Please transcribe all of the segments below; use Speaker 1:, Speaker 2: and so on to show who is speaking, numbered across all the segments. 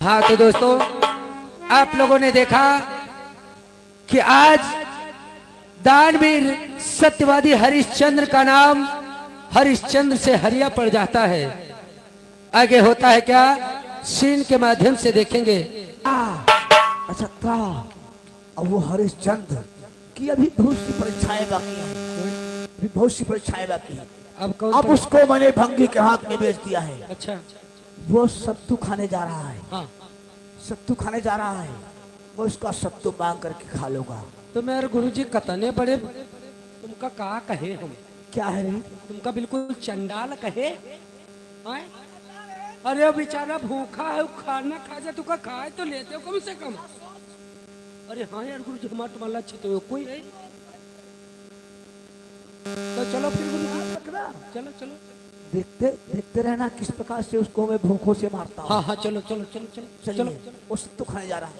Speaker 1: हाँ तो दोस्तों, आप लोगों ने देखा कि आज दानवीर सत्यवादी हरिश्चंद्र का नाम हरिश्चंद्र से हरिया पड़ जाता है। आगे होता है क्या, सीन के माध्यम से देखेंगे।
Speaker 2: अच्छा था। अब वो हरिश्चंद्र की अभी बहुत सी परीक्षाएं बाकी हैं, अभी बहुत सी परीक्षाएं बाकी हैं। अब उसको मैंने भंगी के हाथ में बेच दिया है।
Speaker 1: अच्छा,
Speaker 2: वो सत्तू खाने जा रहा है।
Speaker 1: हाँ,
Speaker 2: सत्तू खाने जा रहा है। वो उसका सत्तू मांग करके खा लूंगा।
Speaker 1: तो मेरे गुरुजी कतने बड़े तुमका कहा कहे हम
Speaker 2: क्या है रे?
Speaker 1: तुमका बिल्कुल चंडाल कहे। आए? अरे बेचारा भूखा है, खाना खा जा, तुका खाए तो लेते हो कम से कम। अरे हाँ यार गुरुजी, हमारा तुम्हारा अच्छी तो कोई नहीं। तो चलो फिर गुरुजी, चलो चलो
Speaker 2: देखते देखते रहना किस प्रकार से उसको मैं भूखों से मारता हूँ।
Speaker 1: हाँ हाँ, चलो चलो चलो चलो चलो
Speaker 2: चलिए, वो सत्तू खाने जा रहा है।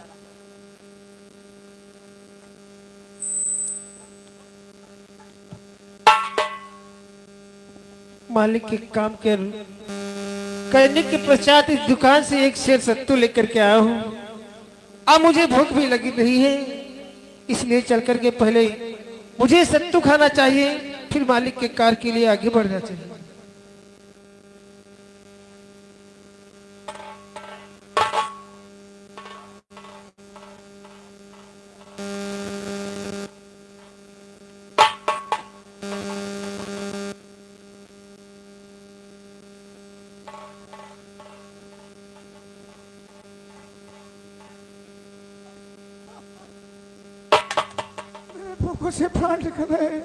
Speaker 3: मालिक के काम करने के पश्चात इस दुकान से एक शेर सत्तू लेकर के आया हूँ। अब मुझे भूख भी लगी रही है, इसलिए चल कर के पहले मुझे सत्तू खाना चाहिए, फिर मालिक के कार के लिए आगे बढ़ना चाहिए।
Speaker 2: भूखों से प्राण निकल रहे हैं,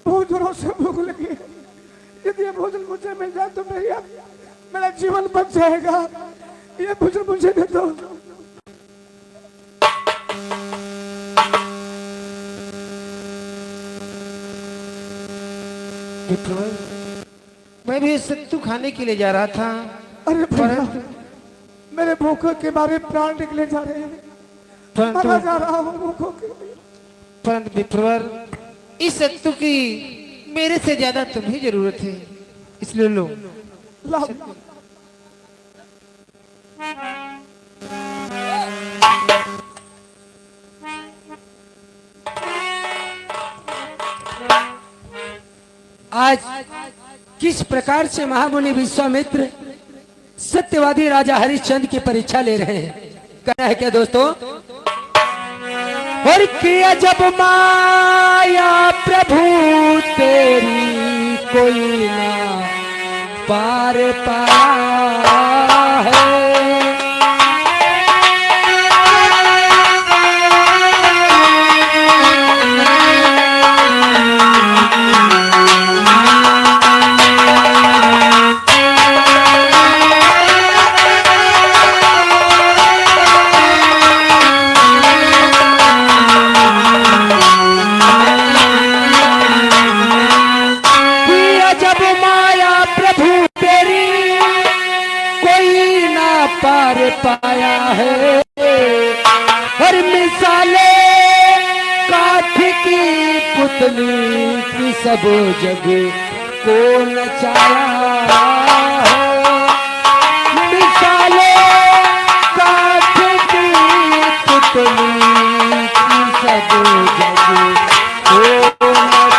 Speaker 2: बहुत जोरों से भूख लगी है। यदि ये भोजन मुझे मिल जाए तो मेरा जीवन बच जाएगा। ये भोजन मुझे दे दो।
Speaker 3: मैं भी सत्तू खाने के लिए जा रहा था।
Speaker 2: अरे
Speaker 3: परंतु
Speaker 2: मेरे भूखों के बारे प्राण निकले जा रहे हैं। मरा जा रहा हूँ भूखों के लिए।
Speaker 3: परंतु विप्रवर, इस सत्तू की मेरे से ज्यादा तुम्हें जरूरत है, इसलिए लो।
Speaker 2: लाओ।
Speaker 1: आज किस प्रकार से महामुनि विश्वामित्र सत्यवादी राजा हरिश्चंद्र की परीक्षा ले रहे हैं, कहना है क्या दोस्तों। और किया जब माया प्रभु तेरी कोई ना पार पाया है। पार पाया है हर मिसाले काठ की पुतली की सब जग को नचाया है। मिसाले काठ की पुतली की सब जग को नचाया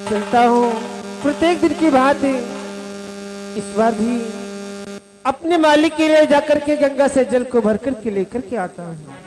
Speaker 3: चलता हूँ प्रत्येक दिन की बात है। इस बार भी अपने मालिक के लिए जाकर के गंगा से जल को भरकर के लेकर के आता हूँ।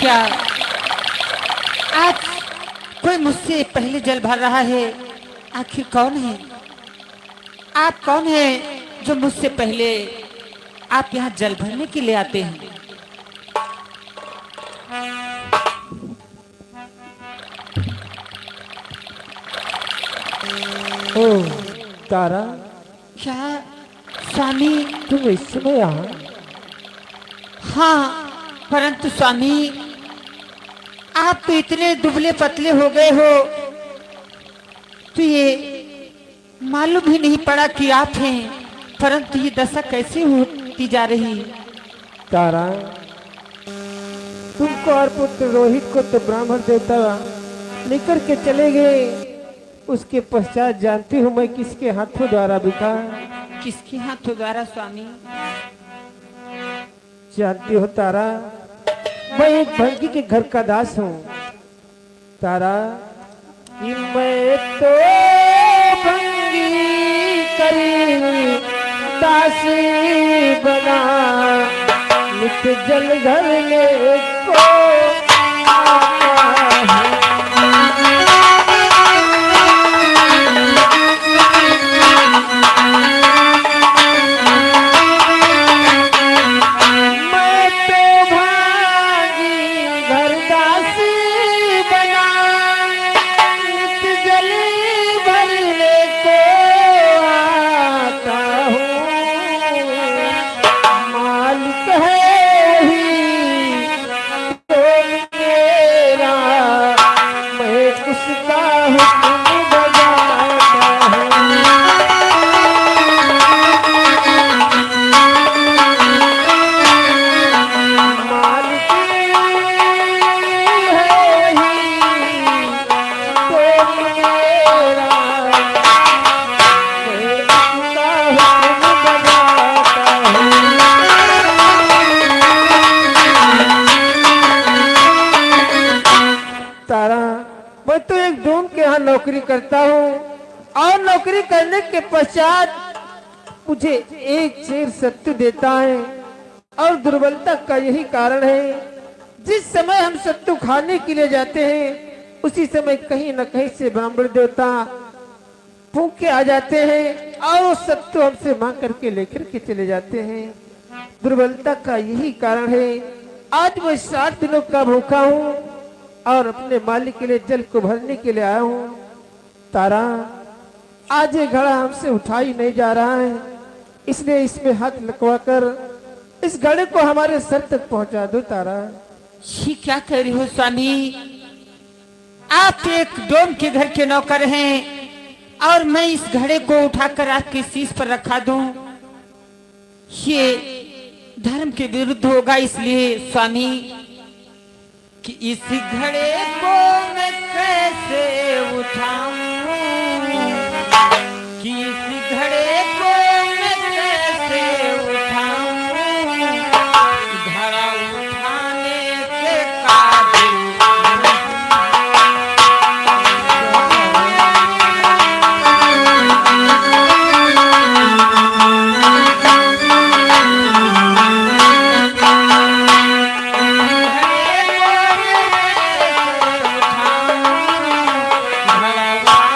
Speaker 3: क्या आज कोई मुझसे पहले जल भर रहा है? आखिर कौन है? आप कौन हैं जो मुझसे पहले आप यहाँ जल भरने के लिए आते हैं?
Speaker 2: ओ तारा,
Speaker 3: क्या स्वामी?
Speaker 2: तुम इस समय यहाँ?
Speaker 3: हाँ, परंतु स्वामी आप तो इतने दुबले पतले हो गए हो तो ये मालूम ही नहीं पड़ा कि आप हैं, परंतु ये दशा कैसे होती जा रही?
Speaker 2: तारा, तुमको और पुत्र रोहित को तो ब्राह्मण देवता लेकर के चले गए। उसके पश्चात जानती हूँ मैं किसके हाथों द्वारा बिका।
Speaker 3: किसके हाथों द्वारा स्वामी?
Speaker 2: जानती हो तारा, मैं एक भंगी के घर का दास हूँ। तारा, कि मैं तो भंगी करी दासी बना, नित्य जल घर ले को आता हूँ। नौकरी करता हूँ और नौकरी करने के पश्चात मुझे एक शेर सत्तू देता है और दुर्बलता का यही कारण है। जिस समय हम सत्तू खाने के लिए जाते हैं उसी समय कहीं न कहीं से ब्राह्मण देवता भूखे आ जाते हैं और वो सत्तू हमसे मांग करके लेकर के चले जाते हैं। दुर्बलता का यही कारण है। आज मैं 7 दिनों का भूखा हूँ और अपने मालिक के लिए जल को भरने के लिए आया हूँ। तारा, आज ये घड़ा हमसे उठा ही नहीं जा रहा है, इसलिए इसमें हाथ लकवा कर इस घड़े को हमारे सर तक पहुंचा दो। तारा,
Speaker 3: ये क्या कह रही हो स्वामी? आप एक डोम के घर के नौकर हैं और मैं इस घड़े को उठाकर आपके शीश पर रखा दूं, ये धर्म के विरुद्ध होगा। इसलिए स्वामी कि इस घड़े को मैं कैसे उठाऊं, कि इस घड़े को मैं कैसे उठाऊं, घड़ा उठाने के काबिल घड़ा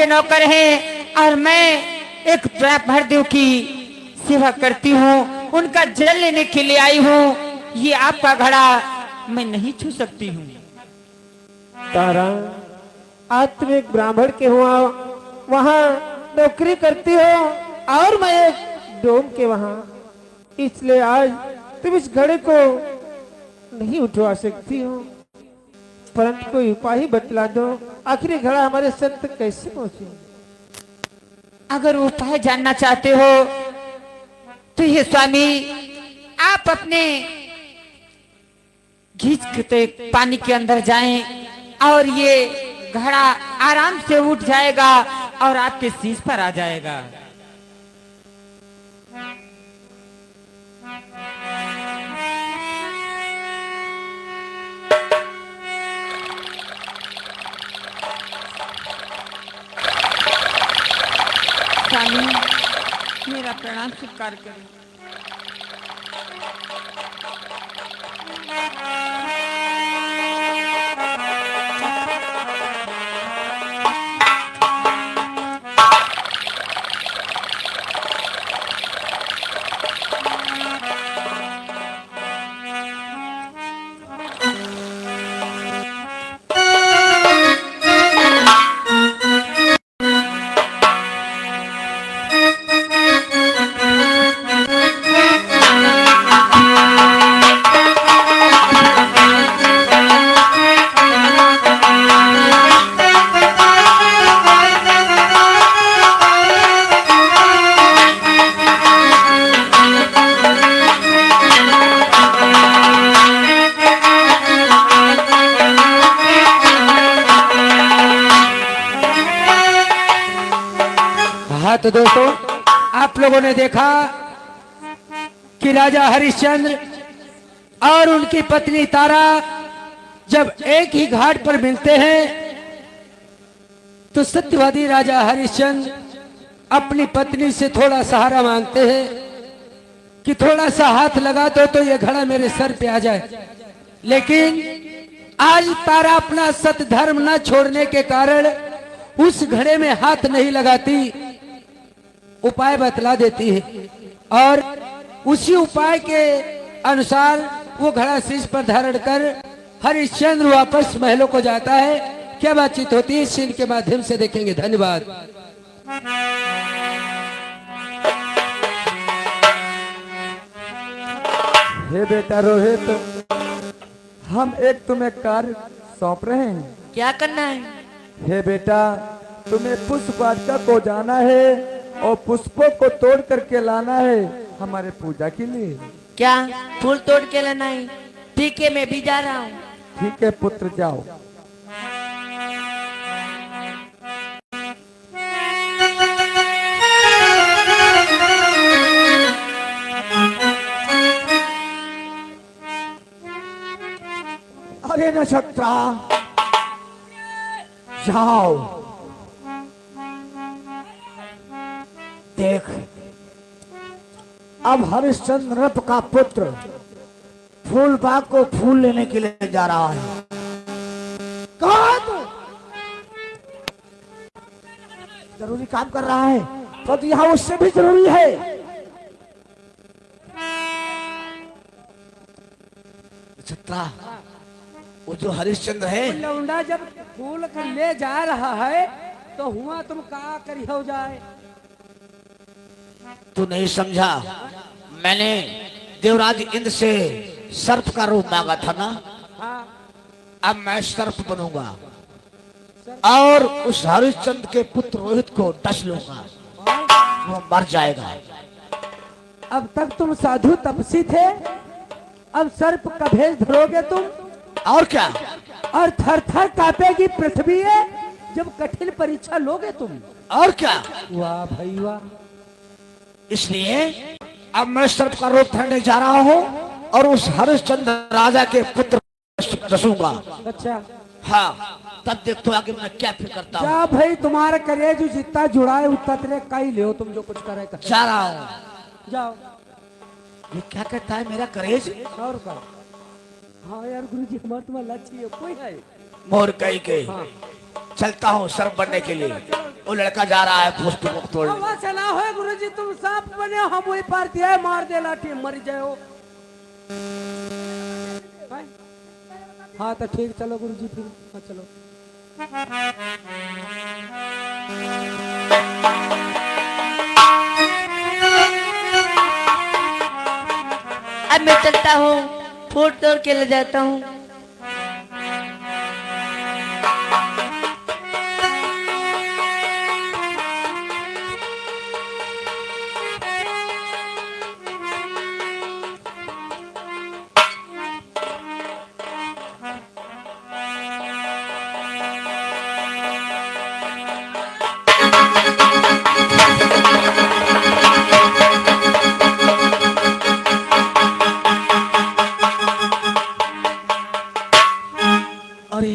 Speaker 4: के नौकर हैं और मैं एक भरदेव की सेवा करती हूँ, उनका जल लेने के लिए आई हूँ। ये आपका घड़ा मैं नहीं छू सकती हूँ।
Speaker 3: तारा, आज तुम एक ब्राह्मण के हुआ वहाँ नौकरी करती हो और मैं एक डोम के वहाँ, इसलिए आज तुम इस घड़े को नहीं उठवा सकती हो। परंतु कोई उपाय ही बतला दो, आखिर घड़ा हमारे सर तक कैसे पहुंचे।
Speaker 4: अगर उपाय जानना चाहते हो तो ये स्वामी आप अपने घींच के पानी के अंदर जाएं और ये घड़ा आराम से उठ जाएगा और आपके शीश पर आ जाएगा। स्वामी मेरा प्रणाम स्वीकार करें।
Speaker 1: हाँ तो दोस्तों, आप लोगों ने देखा कि राजा हरिश्चंद्र और उनकी पत्नी तारा जब एक ही घाट पर मिलते हैं तो सत्यवादी राजा हरिश्चंद्र अपनी पत्नी से थोड़ा सहारा मांगते हैं कि थोड़ा सा हाथ लगा दो तो ये घड़ा मेरे सर पे आ जाए। लेकिन आज तारा अपना सत धर्म न छोड़ने के कारण उस घड़े में हाथ नहीं लगाती, उपाय बतला देती है और उसी उपाय के अनुसार वो घड़ा शीश पर धारण कर हरिश्चंद्र वापस महलों को जाता है। क्या बातचीत होती है इस सीन के माध्यम से देखेंगे। धन्यवाद।
Speaker 2: हे बेटा रोहित, हम एक तुम्हें कार्य सौंप रहे हैं।
Speaker 4: क्या करना है?
Speaker 2: हे बेटा, तुम्हें पुष्प वाटिका को जाना है और पुष्पों को तोड़ करके लाना है हमारे पूजा के लिए।
Speaker 4: क्या फूल तोड़ के लाना है? ठीक है, मैं भी जा रहा हूँ।
Speaker 2: ठीक है पुत्र, जाओ। अरे नक्षत्रा, जाओ। देख, अब हरिश्चंद्र का पुत्र फूलबाग को फूल लेने के लिए जा रहा है। कहाँ तू? जरूरी काम कर रहा है तो यहाँ उससे भी जरूरी है। छत्रा, वो जो हरिश्चंद्र है,
Speaker 1: लौंडा जब फूल कर ले जा रहा है तो हुआ तुम का करी हो जाए।
Speaker 2: तू नहीं समझा? मैंने देवराज इंद्र से सर्प का रूप मांगा था ना।
Speaker 1: हाँ।
Speaker 2: अब मैं सर्प बनूंगा और उस हरिश्चंद्र के पुत्र रोहित को डस लूंगा, वो मर जाएगा।
Speaker 1: अब तक तुम साधु तपसी थे, अब सर्प का भेष धरोगे तुम।
Speaker 2: और क्या?
Speaker 1: और थर थर कांपेगी पृथ्वी है जब कठिन परीक्षा लोगे तुम।
Speaker 2: और क्या?
Speaker 1: वाह भाई वाह।
Speaker 2: इसलिए अब मैं सर्प का रूप धरने जा रहा हूँ और उस हरिश्चंद्र राजा के पुत्र डसूंगा।
Speaker 1: अच्छा,
Speaker 2: हाँ, तब देख तो आगे मैं क्या फिर करता हूँ।
Speaker 1: जा भाई, तुम्हारा करेज जितना जुड़ा है उतना तेरे का ही ले, तुम जो कुछ करे कर।
Speaker 2: जा रहा हूँ।
Speaker 1: जाओ।
Speaker 2: ये क्या कहता है मेरा करेज?
Speaker 1: और का? हाँ यार गुरुजी, हमारा तुम्हारा लक्ष्य कोई है।
Speaker 2: मोर कही के
Speaker 1: हाँ।
Speaker 2: चलता हूँ सर्प बनने के लिए।
Speaker 1: चलो, चलो।
Speaker 5: वो लड़का जा रहा है पुष्प को तोड़ने।
Speaker 1: हवा चला है गुरुजी, तुम सांप बने, हम वही पार दिया मार दे लाठी मर जाओ। हाँ तो ठीक, चलो गुरुजी फिर। हाँ चलो।
Speaker 6: अब मैं चलता हूँ, फोड़ तोड़ के ले जाता हूँ।
Speaker 5: अरे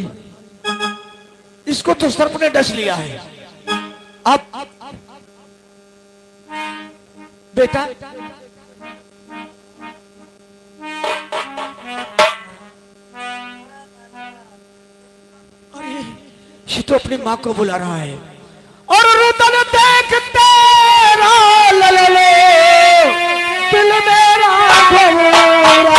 Speaker 5: इसको तो सर्प ने डस लिया है। अब बेटा अरे ये तो अपनी माँ को बुला रहा है। और रुदन देख तेरा ललले दिल मेरा घबरा।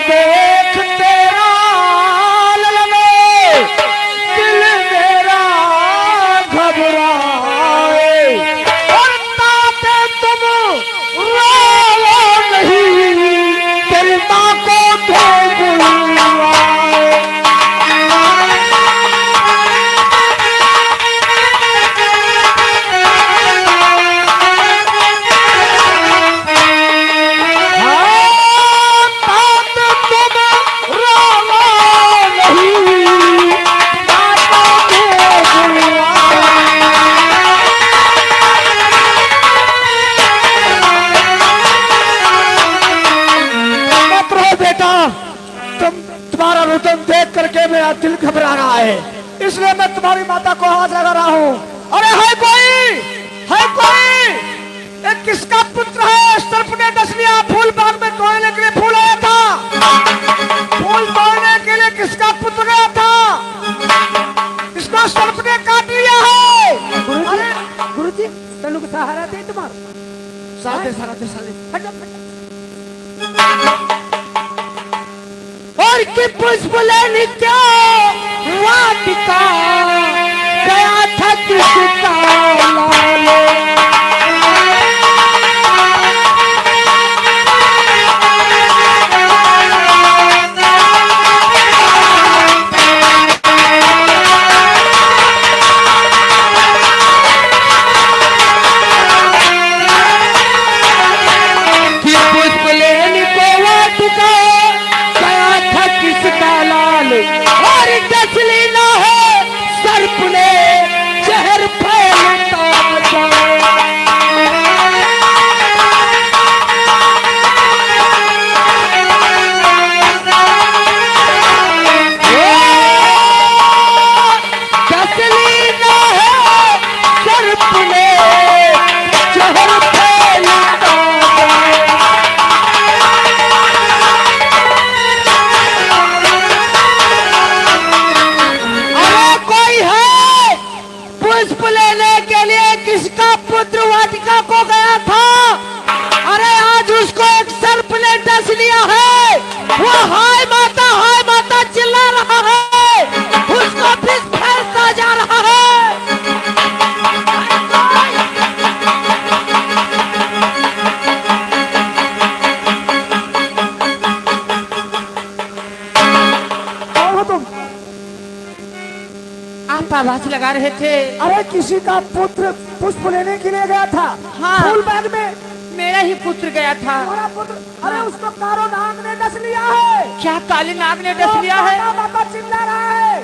Speaker 5: देख तेरा ललले दिल मेरा घबराए। और ताते तुम रो नहीं, तेरी माँ को तो बुलवाए। तुम्हारा रुदन देख करके मेरा दिल घबरा रहा है, इसलिए मैं तुम्हारी माता को हाथ लगा रहा हूँ। अरे है कोई? ये किसका पुत्र है? सर्प ने डस लिया। फूल बाग में तोड़ने के लिए फूल आया था। फूल तोड़ने के लिए किसका पुत्र गया था? इसको सर्प ने काट लिया है।
Speaker 1: गुरुजी तनु को सहारा दे तुम्हारा।
Speaker 5: साले
Speaker 1: और कि पुष्प लेने क्या वाटिका गया था किसका लाले। कि पुष्प लेने को वाटिका और डसली ना है सर्प ने जहर फैलता डसली ना है सर्प ने जहर फैलता। पुष्प लेने के लिए किसका पुत्र वाटिका को गया था? अरे आज उसको एक सर्प ने डस लिया है। वो हाय माता चिल्ला रहा है, उसको विष फैलता जा रहा है। आप आवाज लगा रहे थे?
Speaker 2: अरे किसी का पुत्र पुष्प लेने के लिए गया था।
Speaker 4: हाँ।
Speaker 2: फूल बाग में
Speaker 4: मेरा ही पुत्र गया था।
Speaker 2: हमारा पुत्र। अरे उसको कारो नाग ने डस लिया है।
Speaker 4: क्या काली नाग ने डस लिया है?
Speaker 2: माता चिल्ला रहा है।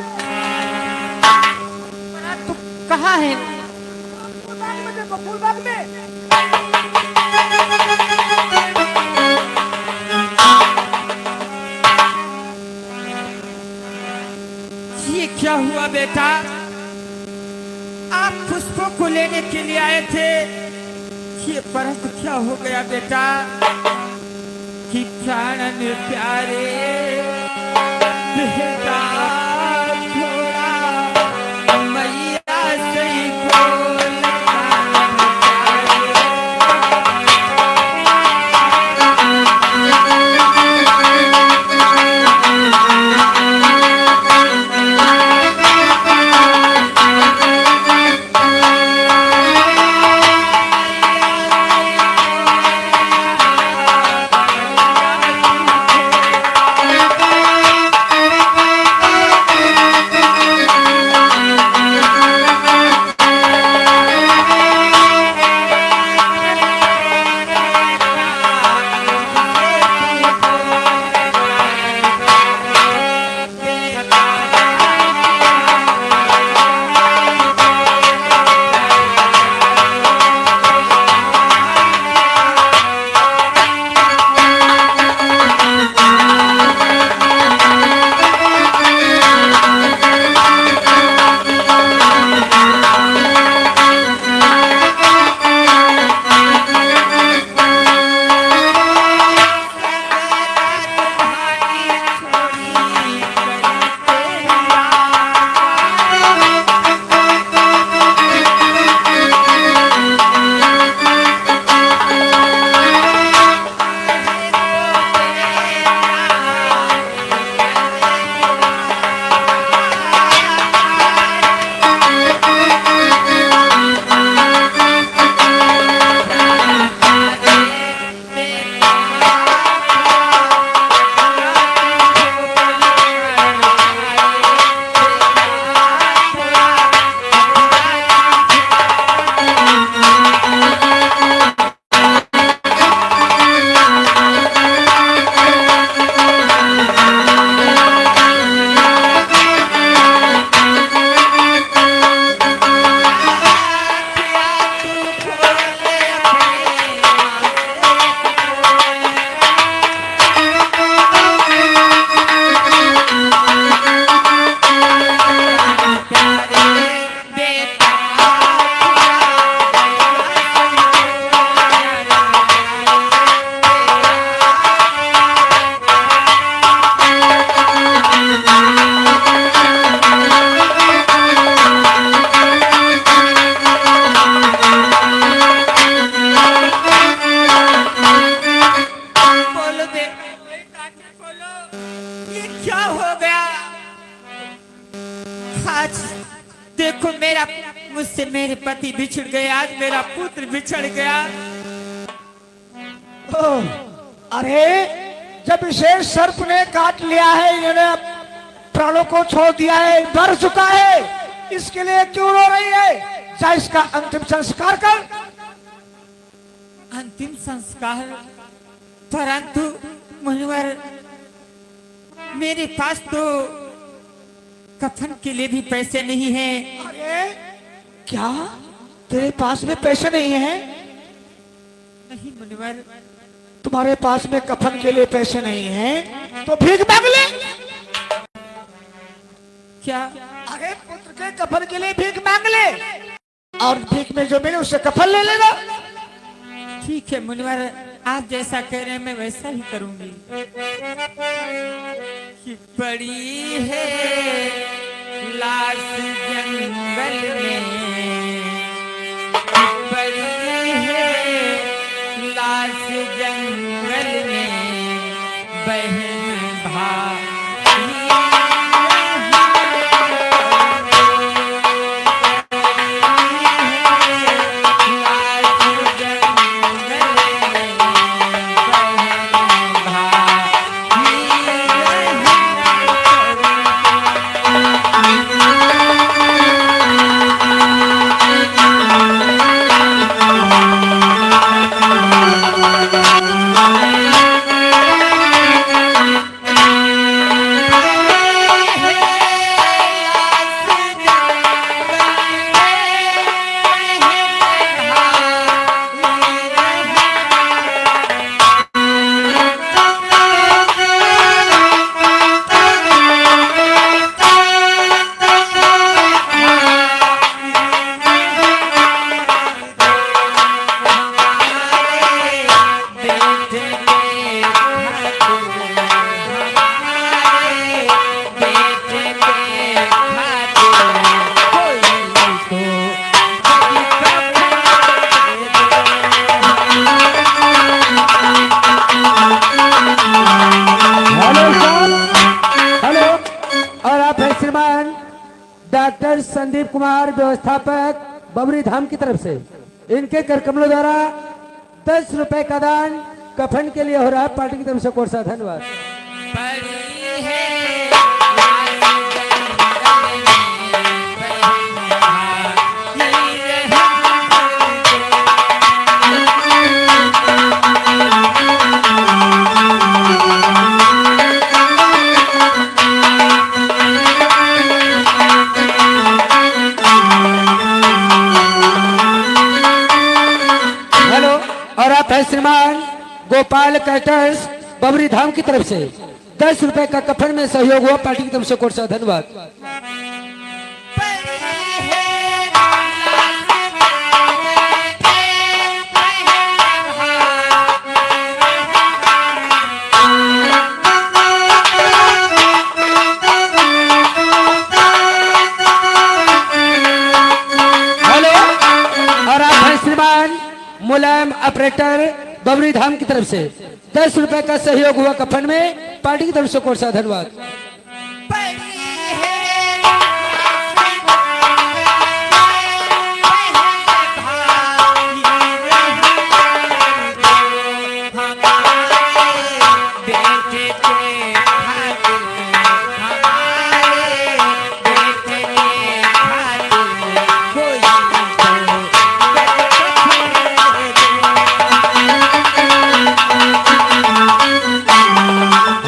Speaker 4: तू कहाँ है?
Speaker 2: फूल बाग में देखो, फूल बाग में।
Speaker 1: ये क्या हुआ बेटा?
Speaker 4: आप पुष्पों को लेने के लिए आए थे, ये परंतु क्या हो गया बेटा कि प्राणन प्यारे बेटा थोड़ा मैया सही बोल देखो मेरा मुझसे मेरे पति बिछड़ गए, आज मेरा पुत्र बिछड़ गया।
Speaker 5: अरे जब इसे सर्प ने काट लिया है, इन्होंने प्राणों को छोड़ दिया है, मर चुका है, इसके लिए क्यों रो रही है? जा इसका अंतिम संस्कार कर।
Speaker 4: अंतिम संस्कार? परंतु मुनिवर मेरे पास तो कफन के लिए भी पैसे नहीं हैं।
Speaker 5: अरे क्या तेरे पास में पैसे नहीं हैं?
Speaker 4: नहीं मुनिवर।
Speaker 5: तुम्हारे पास में कफन के लिए पैसे नहीं हैं तो भीख मांग ले।
Speaker 4: क्या?
Speaker 5: अरे पुत्र के कफन के लिए भीख मांग ले और भीख में जो मिले उससे कफन ले लेना।
Speaker 4: ठीक है मुनिवर, आप जैसा कह रहे हैं मैं वैसा ही करूंगी। कि पड़ी है लाश जंगल में, पड़ी है लाश जंगल में, बहन भाई
Speaker 5: Thank you.
Speaker 1: Doctor Sandeep Kumar व्यवस्थापक बबरी धाम की तरफ से इनके कर कमलों द्वारा 10 रुपए का दान कफन के लिए हो रहा है। पार्टी की तरफ से कोर्सा धन्यवाद। हेलो, और आप है श्रीमान गोपाल कैटर्स बबरी धाम की तरफ से 10 रुपए का कफन में सहयोग हुआ। पार्टी की तरफ से कोर्सा धन्यवाद। हेलो, और आप हैं श्रीमान मुलायम ऑपरेटर बबरी धाम की तरफ से 10 रुपए का सहयोग हुआ कफन में। पार्टी की तरफ से कोर्सा धन्यवाद।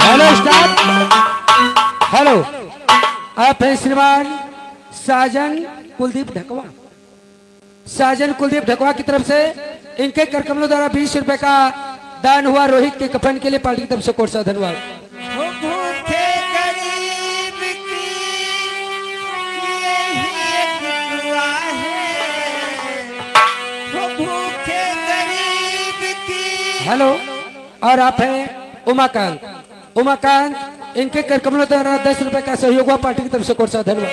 Speaker 1: हेलो स्टाफ, हेलो, आप हैं श्रीमान साजन कुलदीप ढकवा। साजन कुलदीप ढकवा की तरफ से इनके कर कमलों द्वारा 20 रुपए का दान हुआ रोहित के कफन के लिए। पार्टी की तरफ से कोर्सा धन्यवाद। हेलो, और आप हैं उमाकांत। उमाकांत इनके कर कमलों द्वारा 10 रुपए का सहयोग हुआ। पार्टी की तरफ से कोर्सा धन्यवाद।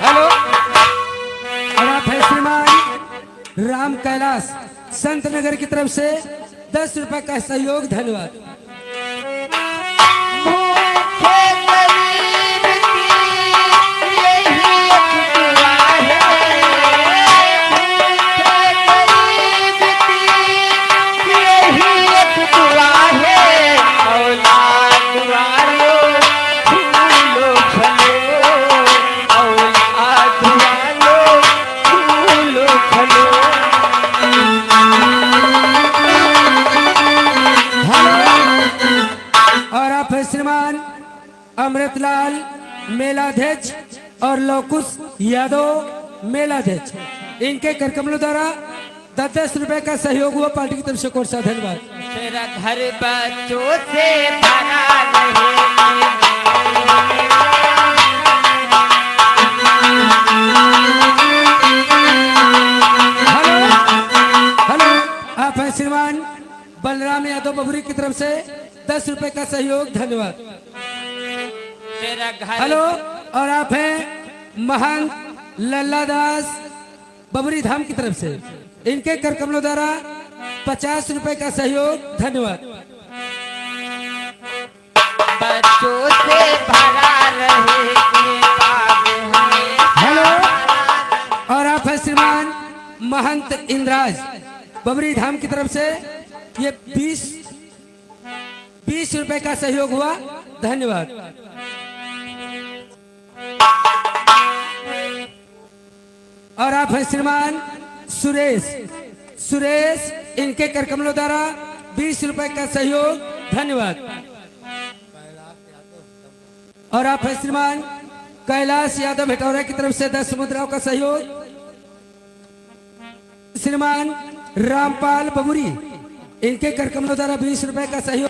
Speaker 1: हेलो, और आप हैं श्रीमान राम कैलाश संत नगर की तरफ से 10 रुपए का सहयोग धन्यवाद। और आप हैं श्रीमान अमृतलाल मेलाध्यक्ष और लौकुश यादव मेलाध्यक्ष। इनके कर कमलों द्वारा 10 रुपए का सहयोग हुआ। पार्टी की तरफ से कोर्सा धन्यवाद।
Speaker 4: तेरा घर बच्चों से भरा रहे।
Speaker 1: हेलो, हेलो, आप हैं श्रीमान बलराम यादव बबरी की तरफ से 10 रुपए का सहयोग धन्यवाद।
Speaker 4: तेरा घर
Speaker 1: हेलो, और आप हैं महंत लल्ला दास बबरी धाम की तरफ से इनके कर कमलों द्वारा 50 रुपए का सहयोग धन्यवाद।
Speaker 4: बच्चों से भरा रहे
Speaker 1: हेलो, और आप हैं श्रीमान महंत इंद्राज बबरी धाम की तरफ से ये 20 रुपए का सहयोग हुआ। धन्यवाद। और आप हैं श्रीमान सुरेश इनके कर कमलों द्वारा 20 रुपए का सहयोग धन्यवाद। और आप हैं श्रीमान कैलाश यादव भेटौरा की तरफ से 10 मुद्राओं का सहयोग। श्रीमान रामपाल बबुरी इनके कर कमलों द्वारा 20 रुपए का सहयोग।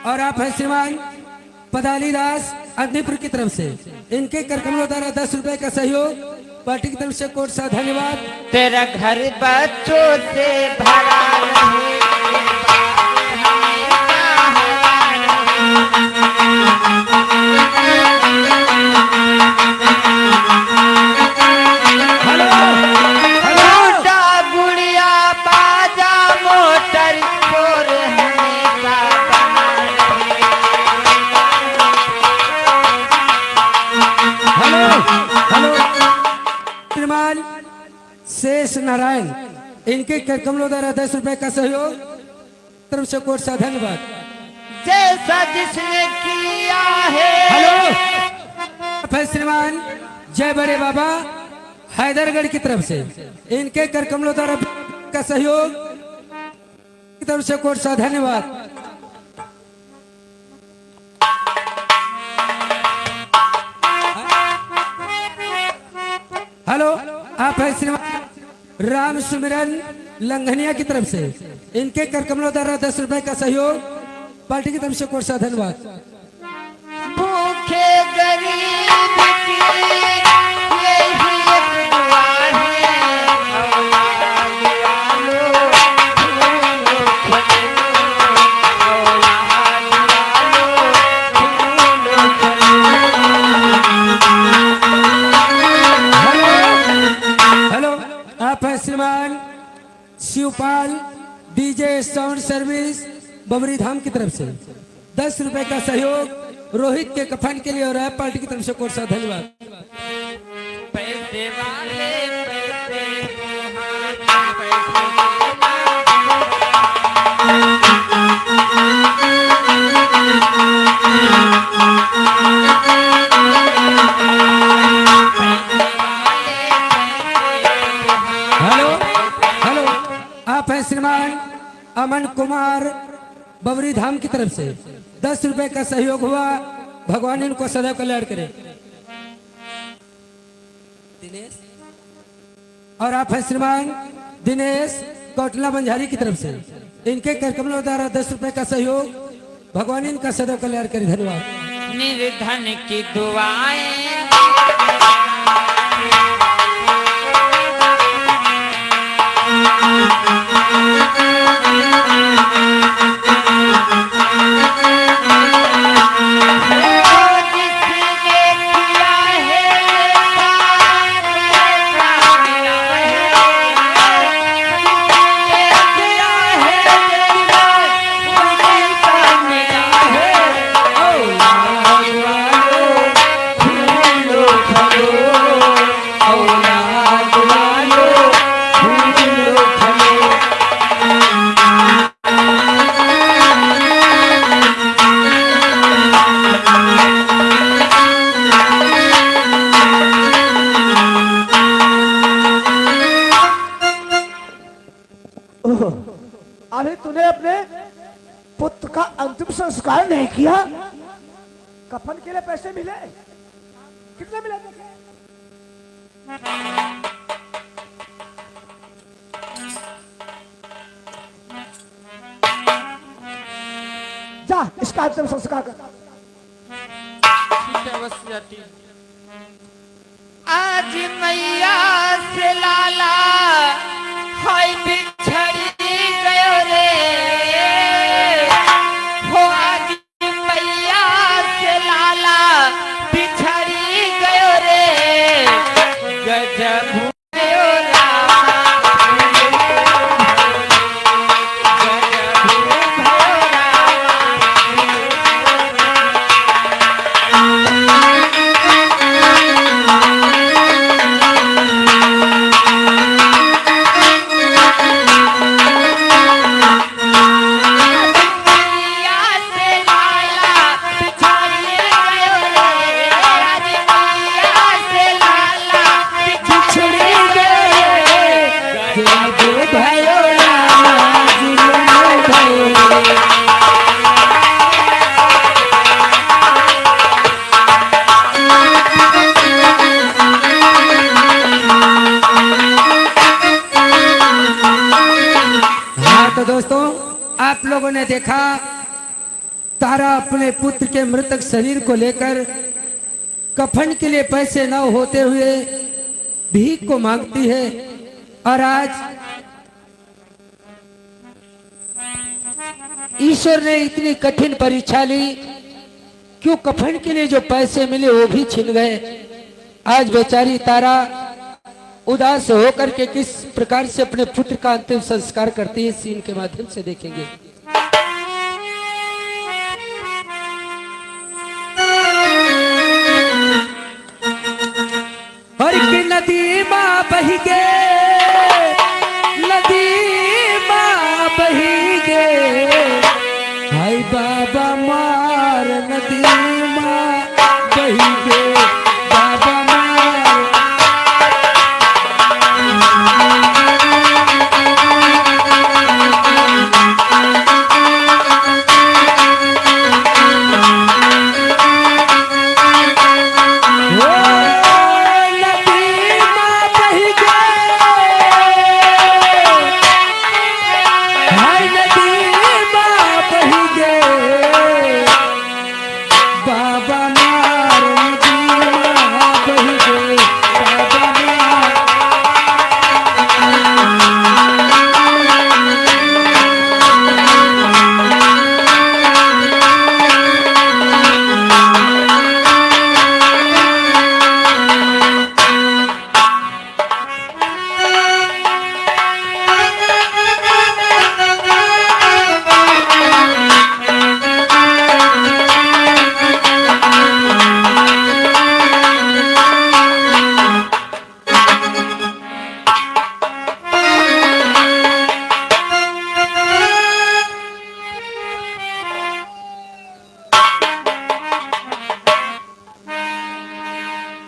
Speaker 1: और आप हैं श्रीमान पदाली दास अग्निपुर की तरफ से इनके कर कमलों द्वारा 10 रुपए का सहयोग। पार्टी की तरफ से कोट सा धन्यवाद।
Speaker 4: तेरा घर बच्चों से भरा रहे। छोटा गुड़िया बाजा मोटर शोर हमेशा बना रहे।
Speaker 1: हेलो हेलो श्रीमान शेष नारायण, इनके कमलों द्वारा 10 रुपए का सहयोग तरफ से कोट सा धन्यवाद।
Speaker 4: जैसा जिसने किया है।
Speaker 1: हेलो श्रीमान जय बड़े बाबा हैदरगढ़ की तरफ से इनके कर कमलों द्वारा का सहयोग की तरफ से कोट सा धन्यवाद। हेलो आप है श्रीमान राम सुमिरन लंघनिया की तरफ से इनके कर कमलों द्वारा 10 रुपए का सहयोग पार्टी की तरफ से कोट सा धन्यवाद।
Speaker 4: भूखे गरीब की यही एक दुआ है। औलाद वालो, फूलो फलो, औलाद वालो, फूलो फलो।
Speaker 1: हेलो आप है श्रीमान शिवपाल डीजे साउंड सर्विस बबरी धाम की तरफ से 10 रुपए का सहयोग रोहित के कफन के लिए और रैप पार्टी की तरफ से कोट सा धन्यवाद।
Speaker 4: पैसे वाले पैसे
Speaker 1: हेलो हेलो आप है श्रीमान अमन कुमार बबरी धाम की तरफ से 10 रुपए का सहयोग हुआ। भगवान इनको सदैव कल्याण करे। दिनेश और आप है श्रीमान दिनेश कोटला बंजारी की तरफ से इनके कर कमलों द्वारा 10 रुपए का सहयोग भगवान इनका सदैव कल्याण करे। धन्यवाद।
Speaker 4: निर्धन की दुआएं
Speaker 2: अरे तूने अपने पुत्र का अंतिम संस्कार नहीं किया। कफन के लिए पैसे मिले? कितने मिले देखे? जा इसका अंतिम संस्कार कर।
Speaker 4: आज मैया से लाला हाय बिछड़ी गयो रे। हो आज मैया से लाला बिछड़ी गयो रे। गजब भयो रामा, गजब भयो
Speaker 1: तो दोस्तों आप लोगों ने देखा तारा अपने पुत्र के मृतक शरीर को लेकर कफन के लिए पैसे न होते हुए भीख को मांगती है। और आज ईश्वर ने इतनी कठिन परीक्षा ली, क्यों कफन के लिए जो पैसे मिले वो भी छिन गए। आज बेचारी तारा उदास होकर के किस प्रकार से अपने पुत्र का अंतिम संस्कार करती है, सीन के माध्यम से देखेंगे। हर की नदी माँ बही गे, नदी माँ बही गे, भाई बाबा मार नदी माँ बही गे।